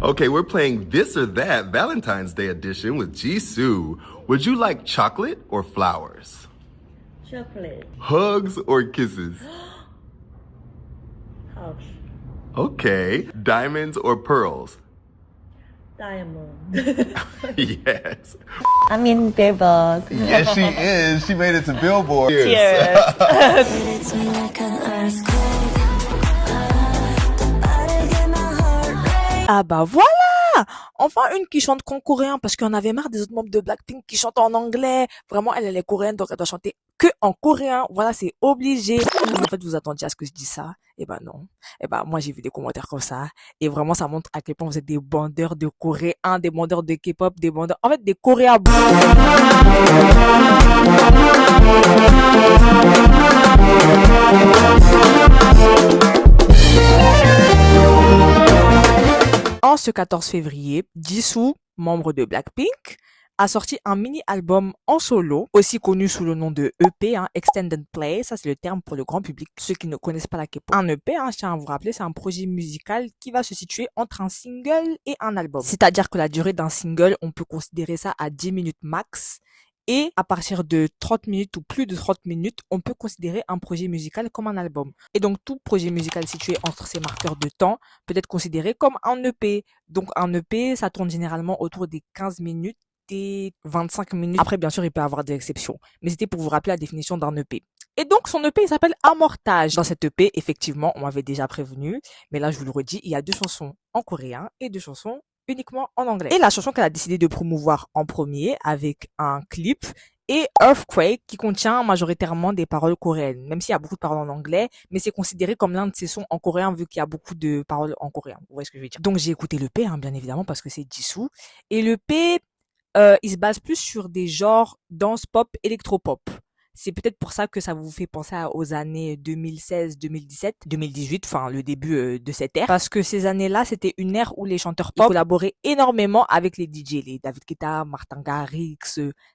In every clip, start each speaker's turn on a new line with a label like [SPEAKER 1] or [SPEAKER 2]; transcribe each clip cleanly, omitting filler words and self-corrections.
[SPEAKER 1] Okay, we're playing This or That Valentine's Day edition with Jisoo. Would you like chocolate or flowers?
[SPEAKER 2] Chocolate.
[SPEAKER 1] Hugs or kisses?
[SPEAKER 2] Hugs.
[SPEAKER 1] Okay. Diamonds or pearls?
[SPEAKER 2] Diamond.
[SPEAKER 1] Yes.
[SPEAKER 2] I'm in Billboard.
[SPEAKER 3] Yes, she is. She made it to Billboard.
[SPEAKER 2] Cheers.
[SPEAKER 4] Ah bah voilà! Enfin une qui chante qu'en coréen parce qu'on avait marre des autres membres de Blackpink qui chantent en anglais. Vraiment, elle est coréenne donc elle doit chanter que en coréen. Voilà, c'est obligé. En fait, vous attendiez à ce que je dise ça? Eh ben non. Eh ben moi j'ai vu des commentaires comme ça et vraiment ça montre à quel point vous êtes des bandeurs de coréens, des bandeurs de K-pop, des bandeurs, en fait des coréens. En ce 14 février, Jisoo, membre de Blackpink, a sorti un mini-album en solo, aussi connu sous le nom de EP, Extended Play. Ça, c'est le terme pour le grand public. Ceux qui ne connaissent pas la K-pop. Un EP, je tiens à vous rappeler, c'est un projet musical qui va se situer entre un single et un album. C'est-à-dire que la durée d'un single, on peut considérer ça à 10 minutes max. Et à partir de 30 minutes ou plus de 30 minutes, on peut considérer un projet musical comme un album. Et donc, tout projet musical situé entre ces marqueurs de temps peut être considéré comme un EP. Donc, un EP, ça tourne généralement autour des 15 minutes et 25 minutes. Après, bien sûr, il peut y avoir des exceptions. Mais c'était pour vous rappeler la définition d'un EP. Et donc, son EP, il s'appelle Amortage. Dans cet EP, effectivement, on m'avait déjà prévenu. Mais là, je vous le redis, il y a 2 chansons en coréen et 2 chansons uniquement en anglais. Et la chanson qu'elle a décidé de promouvoir en premier avec un clip est Earthquake qui contient majoritairement des paroles coréennes, même s'il y a beaucoup de paroles en anglais, mais c'est considéré comme l'un de ses sons en coréen vu qu'il y a beaucoup de paroles en coréen. Vous voyez ce que je veux dire? Donc j'ai écouté l'EP, bien évidemment, parce que c'est Jisoo. Et l'EP, il se base plus sur des genres dance pop, électropop. C'est peut-être pour ça que ça vous fait penser aux années 2016, 2017, 2018, enfin le début de cette ère. Parce que ces années-là, c'était une ère où les chanteurs pop collaboraient énormément avec les DJ, les David Guetta, Martin Garrix,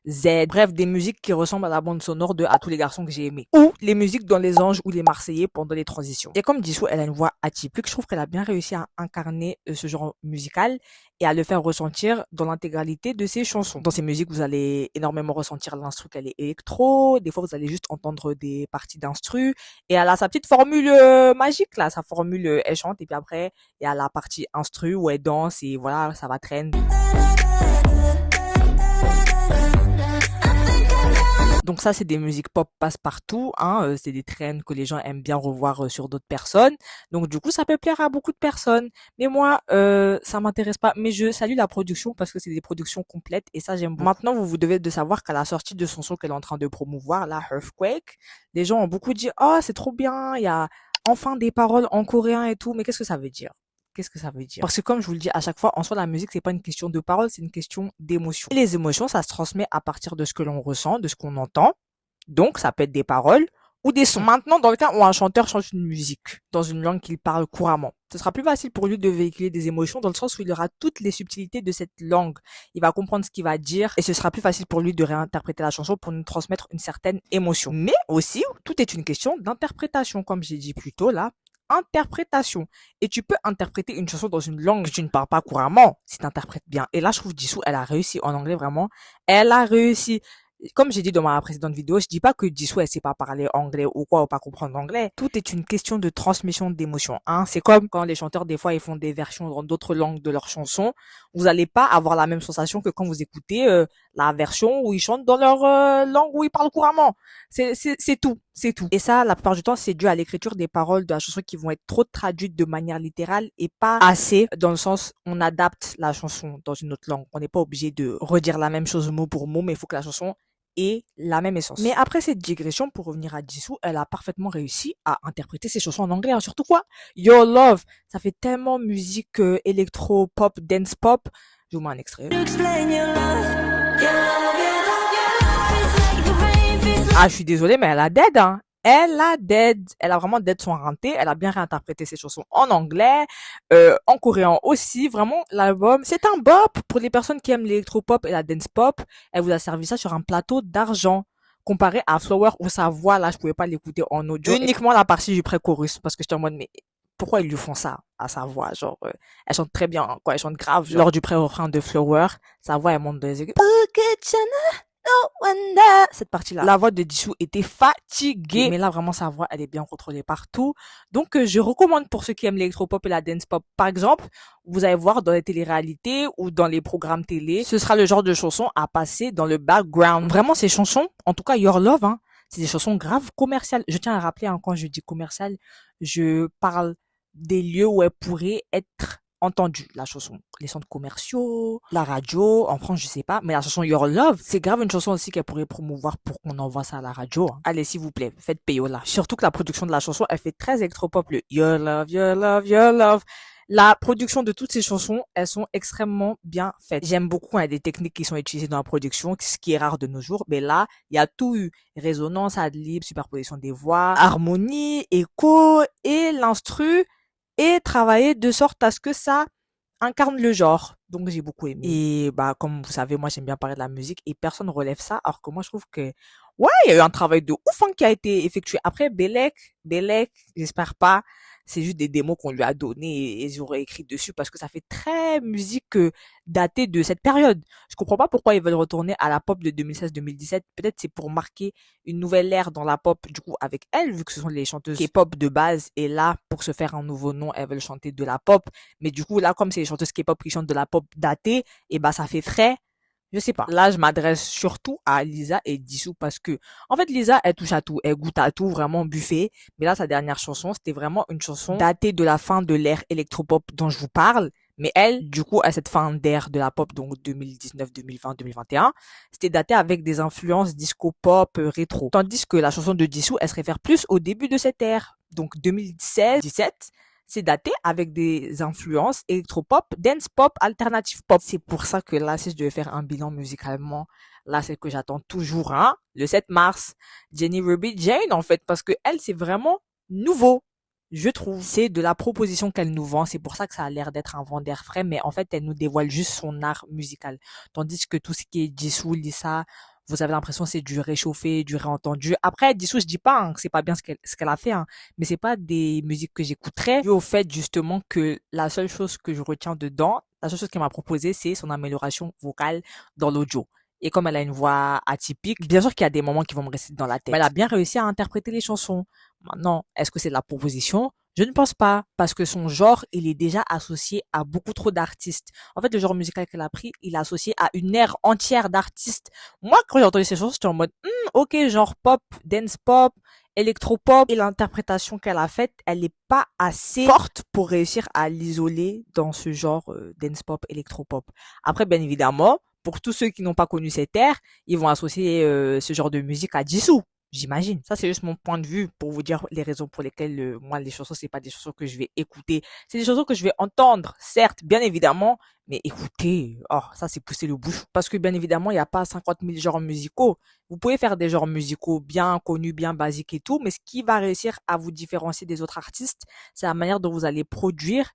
[SPEAKER 4] Z. Bref, des musiques qui ressemblent à la bande sonore de À tous les garçons que j'ai aimés. Ou les musiques dans Les Anges ou Les Marseillais pendant les transitions. Et comme Jisoo, elle a une voix atypique, je trouve qu'elle a bien réussi à incarner ce genre musical et à le faire ressentir dans l'intégralité de ses chansons. Dans ses musiques, vous allez énormément ressentir l'instru qu'elle est électro. Des fois, vous allez juste entendre des parties d'instru. Et elle a sa petite formule magique, là. Sa formule, elle chante. Et puis après, il y a la partie instru où elle danse. Et voilà, ça va traîner. Donc ça, c'est des musiques pop passe-partout, c'est des trends que les gens aiment bien revoir sur d'autres personnes. Donc du coup, ça peut plaire à beaucoup de personnes. Mais moi, ça m'intéresse pas. Mais je salue la production parce que c'est des productions complètes et ça, j'aime beaucoup. Maintenant, vous devez de savoir qu'à la sortie de son son qu'elle est en train de promouvoir, là, Earthquake, les gens ont beaucoup dit « Oh, c'est trop bien, il y a enfin des paroles en coréen et tout. » Mais qu'est-ce que ça veut dire? Qu'est-ce que ça veut dire? Parce que comme je vous le dis à chaque fois, en soi, la musique, c'est pas une question de paroles, c'est une question d'émotion. Et les émotions, ça se transmet à partir de ce que l'on ressent, de ce qu'on entend. Donc, ça peut être des paroles ou des sons. Maintenant, dans le cas où un chanteur chante une musique dans une langue qu'il parle couramment, ce sera plus facile pour lui de véhiculer des émotions dans le sens où il aura toutes les subtilités de cette langue. Il va comprendre ce qu'il va dire et ce sera plus facile pour lui de réinterpréter la chanson pour nous transmettre une certaine émotion. Mais aussi, tout est une question d'interprétation, comme j'ai dit plus tôt là. Interprétation. Et tu peux interpréter une chanson dans une langue que tu ne parles pas couramment si tu interprètes bien. Et là, je trouve Jisoo, elle a réussi en anglais vraiment. Elle a réussi. Comme j'ai dit dans ma précédente vidéo, je dis pas que Jisoo, elle sait pas parler anglais ou quoi, ou pas comprendre l'anglais. Tout est une question de transmission d'émotions, C'est comme quand les chanteurs, des fois, ils font des versions dans d'autres langues de leurs chansons. Vous allez pas avoir la même sensation que quand vous écoutez la version où ils chantent dans leur langue où ils parlent couramment. C'est tout. C'est tout. Et ça, la plupart du temps, c'est dû à l'écriture des paroles de la chanson qui vont être trop traduites de manière littérale et pas assez dans le sens, on adapte la chanson dans une autre langue. On n'est pas obligé de redire la même chose mot pour mot, mais il faut que la chanson ait la même essence. Mais après cette digression, pour revenir à Jisoo, elle a parfaitement réussi à interpréter ses chansons en anglais. Surtout quoi? Your Love. Ça fait tellement musique électro, pop, dance pop. Je vous mets un extrait. Ah, je suis désolée, mais elle a dead, Elle a dead. Elle a vraiment dead son renté. Elle a bien réinterprété ses chansons en anglais, en coréen aussi. Vraiment, l'album, c'est un bop pour les personnes qui aiment l'électropop et la dance pop. Elle vous a servi ça sur un plateau d'argent. Comparé à Flower où sa voix, là, je pouvais pas l'écouter en audio. Uniquement la partie du pré-chorus parce que j'étais en mode, mais pourquoi ils lui font ça à sa voix. Genre, elle chante très bien, hein, quoi. Elle chante grave. Lors du pré-refrain de Flower, sa voix, elle monte dans les aigus. No wonder. Cette partie-là. La voix de Jisoo était fatiguée. Mais là, vraiment, sa voix, elle est bien contrôlée partout. Donc, je recommande pour ceux qui aiment l'électropop et la dance pop, par exemple, vous allez voir dans les téléréalités ou dans les programmes télé, ce sera le genre de chanson à passer dans le background. Vraiment, ces chansons, en tout cas, Your Love, hein, c'est des chansons graves commerciales. Je tiens à rappeler, hein, quand je dis commercial, je parle des lieux où elle pourrait être entendue. La chanson, les centres commerciaux, la radio, en France, je sais pas, mais la chanson Your Love, c'est grave une chanson aussi qu'elle pourrait promouvoir pour qu'on envoie ça à la radio, hein. Allez, s'il vous plaît, faites payo là. Surtout que la production de la chanson, elle fait très électropop, le Your Love, Your Love, Your Love. La production de toutes ces chansons, elles sont extrêmement bien faites. J'aime beaucoup, hein, des techniques qui sont utilisées dans la production, ce qui est rare de nos jours. Mais là, il y a tout eu. Résonance, ad-lib, superposition des voix, harmonie, écho et l'instru et travailler de sorte à ce que ça incarne le genre. Donc, j'ai beaucoup aimé. Et bah, comme vous savez, moi, j'aime bien parler de la musique et personne relève ça. Alors que moi, je trouve que, ouais, il y a eu un travail de ouf, hein, qui a été effectué. Après, Belek, j'espère pas. C'est juste des démos qu'on lui a données et ils auraient écrit dessus parce que ça fait très musique datée de cette période. Je comprends pas pourquoi ils veulent retourner à la pop de 2016-2017. Peut-être c'est pour marquer une nouvelle ère dans la pop, du coup, avec elle, vu que ce sont les chanteuses K-pop de base. Et là, pour se faire un nouveau nom, elles veulent chanter de la pop. Mais du coup, là, comme c'est les chanteuses K-pop qui chantent de la pop datée, et bah, ça fait frais. Je sais pas. Là, je m'adresse surtout à Lisa et Jisoo parce que, en fait, Lisa, elle touche à tout. Elle goûte à tout, vraiment buffet. Mais là, sa dernière chanson, c'était vraiment une chanson datée de la fin de l'ère électropop dont je vous parle. Mais elle, du coup, à cette fin d'ère de la pop, donc 2019, 2020, 2021, c'était daté avec des influences disco-pop, rétro. Tandis que la chanson de Jisoo, elle se réfère plus au début de cette ère. Donc 2016, 17, c'est daté avec des influences électropop, dance pop, alternative pop. C'est pour ça que là, si je devais faire un bilan musicalement, là, c'est que j'attends toujours, hein, le 7 mars, Jenny Ruby Jane, en fait, parce que elle, c'est vraiment nouveau. Je trouve. C'est de la proposition qu'elle nous vend. C'est pour ça que ça a l'air d'être un vent d'air frais, mais en fait, elle nous dévoile juste son art musical. Tandis que tout ce qui est Jisoo, Lisa, vous avez l'impression que c'est du réchauffé, du réentendu. Après, Jisoo, je dis pas, hein, que c'est pas bien ce qu'elle a fait, hein, mais c'est pas des musiques que j'écouterais, dû au fait, justement, que la seule chose que je retiens dedans, la seule chose qu'elle m'a proposé, c'est son amélioration vocale dans l'audio. Et comme elle a une voix atypique, bien sûr qu'il y a des moments qui vont me rester dans la tête. Mais elle a bien réussi à interpréter les chansons. Maintenant, est-ce que c'est de la proposition? Je ne pense pas, parce que son genre, il est déjà associé à beaucoup trop d'artistes. En fait, le genre musical qu'elle a pris, il est associé à une ère entière d'artistes. Moi, quand j'ai entendu ces chansons, j'étais en mode, ok, genre pop, dance pop, électropop. Et l'interprétation qu'elle a faite, elle n'est pas assez forte pour réussir à l'isoler dans ce genre dance pop, électropop. Après, bien évidemment, pour tous ceux qui n'ont pas connu cette ère, ils vont associer ce genre de musique à Jisoo. J'imagine. Ça, c'est juste mon point de vue pour vous dire les raisons pour lesquelles, moi, les chansons, c'est pas des chansons que je vais écouter. C'est des chansons que je vais entendre, certes, bien évidemment, mais écouter, oh, ça, c'est pousser le bouchon. Parce que, bien évidemment, il n'y a pas 50 000 genres musicaux. Vous pouvez faire des genres musicaux bien connus, bien basiques et tout, mais ce qui va réussir à vous différencier des autres artistes, c'est la manière dont vous allez produire,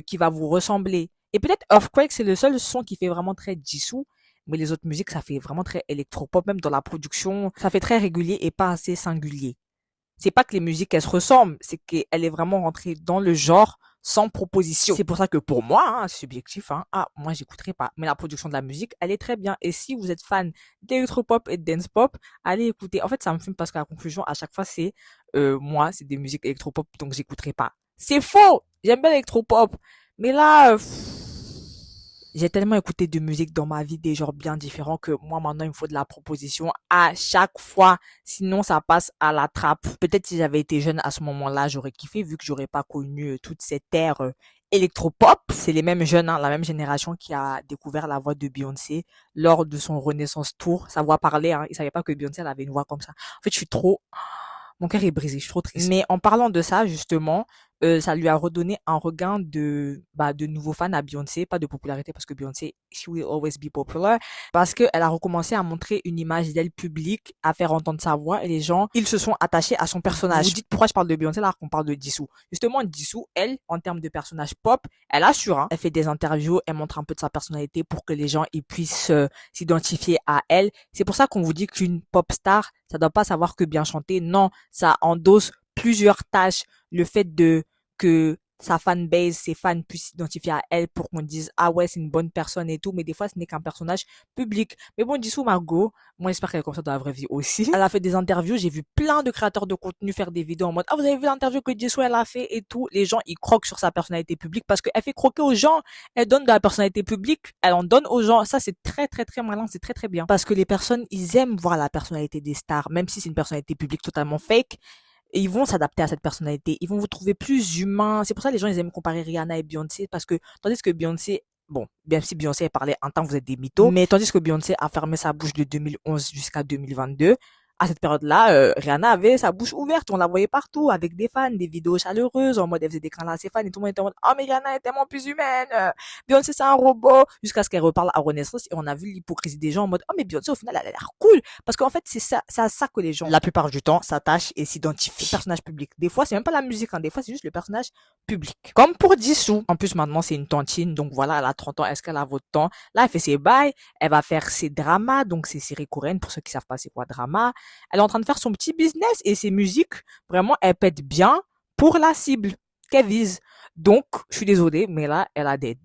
[SPEAKER 4] qui va vous ressembler. Et peut-être Earthquake, c'est le seul son qui fait vraiment très Jisoo. Mais les autres musiques, ça fait vraiment très électropop, même dans la production, ça fait très régulier et pas assez singulier. C'est pas que les musiques, elles se ressemblent, c'est qu'elle est vraiment rentrée dans le genre sans proposition. C'est pour ça que pour moi, hein, c'est subjectif, hein, moi j'écouterai pas. Mais la production de la musique, elle est très bien. Et si vous êtes fan d'électropop et de dance pop, allez écouter. En fait, ça me fume parce que la conclusion, à chaque fois, c'est, moi, c'est des musiques électropop, donc j'écouterai pas. C'est faux! J'aime bien l'électropop. Mais là, j'ai tellement écouté de musique dans ma vie, des genres bien différents, que moi maintenant il me faut de la proposition à chaque fois. Sinon ça passe à la trappe. Peut-être si j'avais été jeune à ce moment-là, j'aurais kiffé vu que j'aurais pas connu toute cette ère électropop. C'est les mêmes jeunes, hein, la même génération qui a découvert la voix de Beyoncé lors de son Renaissance Tour. Sa voix parlait, hein. Ils savaient pas que Beyoncé elle avait une voix comme ça. En fait, je suis trop... Mon cœur est brisé, je suis trop triste. Mais en parlant de ça, justement, ça lui a redonné un regain de nouveaux fans à Beyoncé, pas de popularité parce que Beyoncé, she will always be popular, parce qu'elle a recommencé à montrer une image d'elle publique, à faire entendre sa voix et les gens, ils se sont attachés à son personnage. Vous dites pourquoi je parle de Beyoncé alors qu'on parle de Jisoo. Justement, Jisoo, elle, en termes de personnage pop, elle assure, hein. Elle fait des interviews, elle montre un peu de sa personnalité pour que les gens ils puissent s'identifier à elle. C'est pour ça qu'on vous dit qu'une pop star, ça doit pas savoir que bien chanter. Non, ça endosse plusieurs tâches. Le fait de que sa fanbase, ses fans puissent s'identifier à elle pour qu'on dise ah ouais c'est une bonne personne et tout, mais des fois ce n'est qu'un personnage public. Mais bon, Jisoo Margot, moi j'espère qu'elle est comme ça dans la vraie vie aussi. Elle a fait des interviews, j'ai vu plein de créateurs de contenu faire des vidéos en mode ah vous avez vu l'interview que Jisoo elle a fait et tout. Les gens ils croquent sur sa personnalité publique parce qu'elle fait croquer aux gens, elle donne de la personnalité publique, elle en donne aux gens. Ça c'est très très très malin, c'est très très bien parce que les personnes ils aiment voir la personnalité des stars, même si c'est une personnalité publique totalement fake. Et ils vont s'adapter à cette personnalité. Ils vont vous trouver plus humain. C'est pour ça que les gens, ils aiment comparer Rihanna et Beyoncé parce que, tandis que Beyoncé, bon, bien si Beyoncé a parlé un temps, vous êtes des mythos, mais tandis que Beyoncé a fermé sa bouche de 2011 jusqu'à 2022, à cette période-là, Rihanna avait sa bouche ouverte, on la voyait partout, avec des fans, des vidéos chaleureuses, en mode elle faisait des câlins à ses fans, et tout le monde était en mode, oh mais Rihanna est tellement plus humaine, Beyoncé c'est un robot, jusqu'à ce qu'elle reparle à Renaissance, et on a vu l'hypocrisie des gens en mode, oh mais Beyoncé au final elle a l'air cool, parce qu'en fait c'est à ça que les gens, la plupart du temps, s'attachent et s'identifient. Le personnage public. Des fois c'est même pas la musique, hein, des fois c'est juste le personnage public. Comme pour Jisoo. En plus maintenant c'est une tantine, donc voilà, elle a 30 ans, est-ce qu'elle a votre temps? Là elle fait ses bails, elle va faire ses dramas, donc ses séries coréennes, pour ceux qui savent pas c'est quoi drama. Elle est en train de faire son petit business et ses musiques, vraiment, elles pètent bien pour la cible qu'elle vise. Donc, je suis désolée, mais là, elle a des